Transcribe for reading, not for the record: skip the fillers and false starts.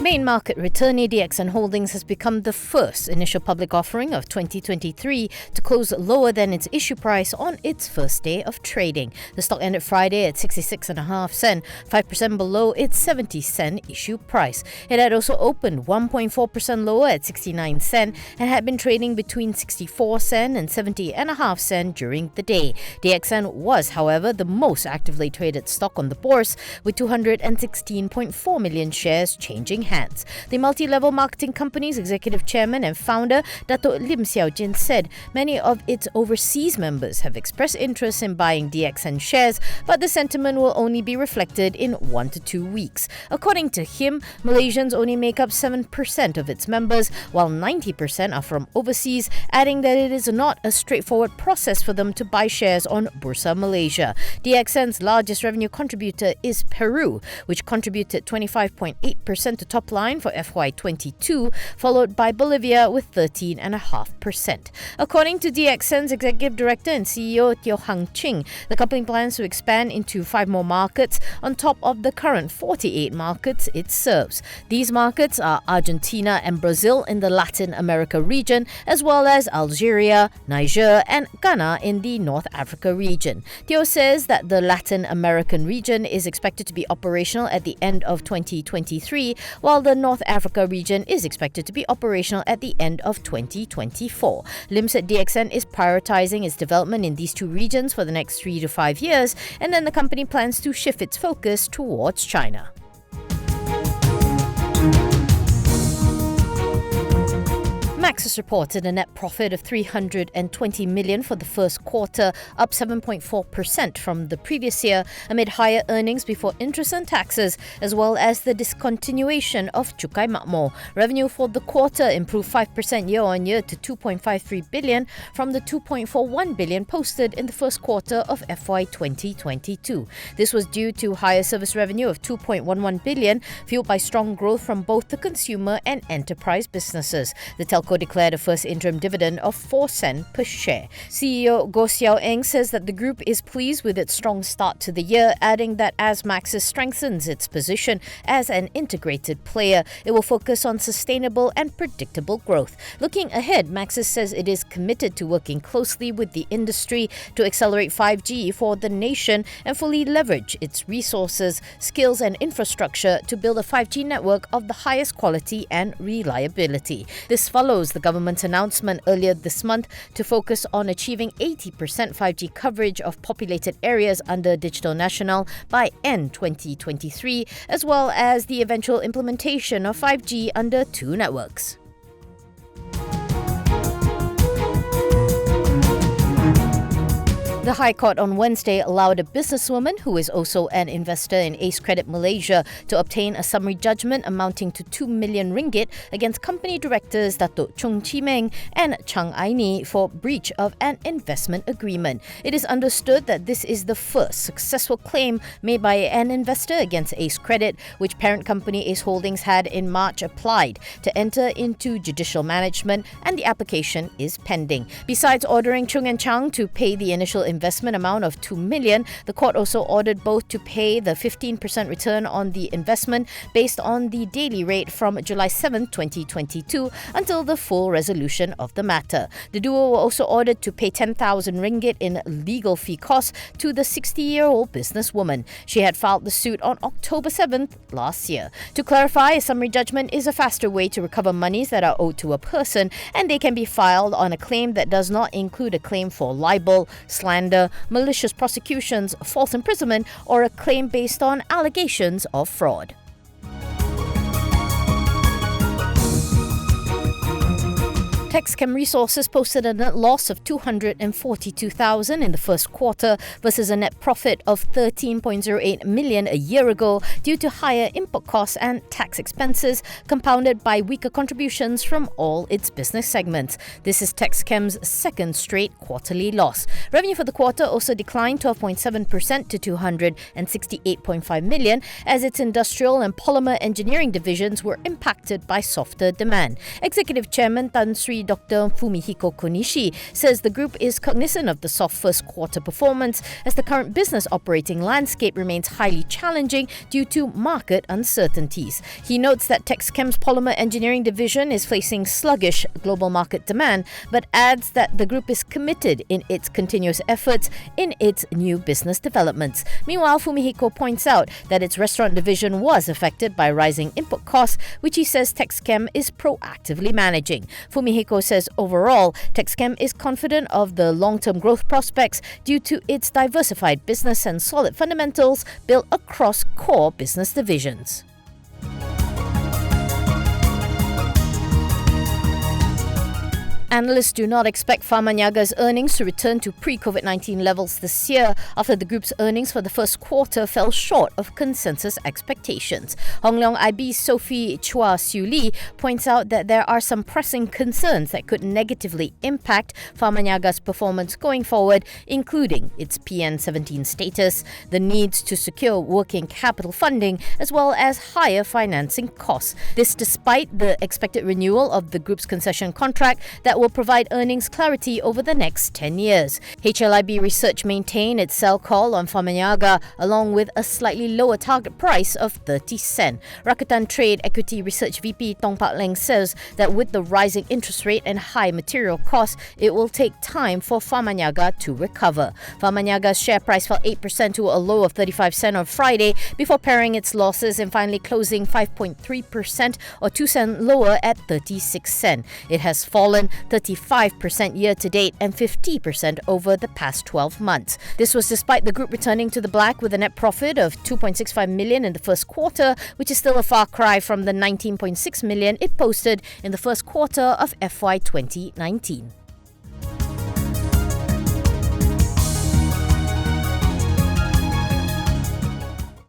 Main market returnee DXN Holdings has become the first initial public offering of 2023 to close lower than its issue price on its first day of trading. The stock ended Friday at 66.5 cents, 5% below its 70 cent issue price. It had also opened 1.4% lower at 69 cents and had been trading between 64 cents and 70.5 cents during the day. DXN was, however, the most actively traded stock on the bourse, with 216.4 million shares changing hands. The multi-level marketing company's executive chairman and founder, Dato' Lim Xiaojin, said many of its overseas members have expressed interest in buying DXN shares, but the sentiment will only be reflected in 1 to 2 weeks. According to him, Malaysians only make up 7% of its members, while 90% are from overseas, adding that it is not a straightforward process for them to buy shares on Bursa Malaysia. DXN's largest revenue contributor is Peru, which contributed 25.8% to top line for FY22, followed by Bolivia with 13.5%. According to DXN's executive director and CEO Teo Hang Ching, the company plans to expand into 5 more markets on top of the current 48 markets it serves. These markets are Argentina and Brazil in the Latin America region, as well as Algeria, Niger, and Ghana in the North Africa region. Teo says that the Latin American region is expected to be operational at the end of 2023, while the North Africa region is expected to be operational at the end of 2024. Lim said DXN is prioritizing its development in these 2 regions for the next 3 to 5 years, and then the company plans to shift its focus towards China. Maxis reported a net profit of 320 million for the first quarter, up 7.4% from the previous year, amid higher earnings before interest and taxes, as well as the discontinuation of Cukai Makmur. Revenue for the quarter improved 5% year-on-year to 2.53 billion from the 2.41 billion posted in the first quarter of FY 2022. This was due to higher service revenue of 2.11 billion, fueled by strong growth from both the consumer and enterprise businesses. The telco declared a first interim dividend of 4 cents per share. CEO Goh Xiao Eng says that the group is pleased with its strong start to the year, adding that as Maxis strengthens its position as an integrated player, it will focus on sustainable and predictable growth. Looking ahead, Maxis says it is committed to working closely with the industry to accelerate 5G for the nation and fully leverage its resources, skills and infrastructure to build a 5G network of the highest quality and reliability. This follows the government's announcement earlier this month to focus on achieving 80% 5G coverage of populated areas under Digital Nasional by end 2023, as well as the eventual implementation of 5G under 2 networks. The High Court on Wednesday allowed a businesswoman who is also an investor in Ace Credit Malaysia to obtain a summary judgment amounting to 2 million ringgit against company directors Datuk Chung Chi Meng and Chang Aini for breach of an investment agreement. It is understood that this is the first successful claim made by an investor against Ace Credit, which parent company Ace Holdings had in March applied to enter into judicial management, and the application is pending. Besides ordering Chung and Chang to pay the initial investment amount of 2 million, the court also ordered both to pay the 15% return on the investment based on the daily rate from July 7, 2022 until the full resolution of the matter. The duo were also ordered to pay 10,000 ringgit in legal fee costs to the 60-year-old businesswoman. She had filed the suit on October 7th last year. To clarify, a summary judgment is a faster way to recover monies that are owed to a person, and they can be filed on a claim that does not include a claim for libel, slander, malicious prosecutions, false imprisonment, or a claim based on allegations of fraud. Texchem Resources posted a net loss of 242,000 in the first quarter versus a net profit of 13.08 million a year ago due to higher input costs and tax expenses, compounded by weaker contributions from all its business segments. This is Texchem's second straight quarterly loss. Revenue for the quarter also declined 12.7% to 268.5 million as its industrial and polymer engineering divisions were impacted by softer demand. Executive Chairman Tan Sri Dr. Fumihiko Konishi, says the group is cognizant of the soft first quarter performance as the current business operating landscape remains highly challenging due to market uncertainties. He notes that Texchem's polymer engineering division is facing sluggish global market demand, but adds that the group is committed in its continuous efforts in its new business developments. Meanwhile, Fumihiko points out that its restaurant division was affected by rising input costs, which he says Texchem is proactively managing. Fumihiko says overall, Texchem is confident of the long-term growth prospects due to its diversified business and solid fundamentals built across core business divisions. Analysts do not expect Pharmaniaga's earnings to return to pre-COVID-19 levels this year after the group's earnings for the first quarter fell short of consensus expectations. Hong Leong IB's Sophie Chua Siu Lee points out that there are some pressing concerns that could negatively impact Pharmaniaga's performance going forward, including its PN17 status, the needs to secure working capital funding, as well as higher financing costs. This despite the expected renewal of the group's concession contract that will provide earnings clarity over the next 10 years. HLIB Research maintained its sell call on Pharmaniaga along with a slightly lower target price of 30 cents. Rakuten Trade Equity Research VP Tong Pak Leng says that with the rising interest rate and high material costs, it will take time for Pharmaniaga to recover. Pharmaniaga's share price fell 8% to a low of 35 cents on Friday before paring its losses and finally closing 5.3% or 2 cents lower at 36 cents. It has fallen 35% year-to-date and 50% over the past 12 months. This was despite the group returning to the black with a net profit of 2.65 million in the first quarter, which is still a far cry from the 19.6 million it posted in the first quarter of FY 2019.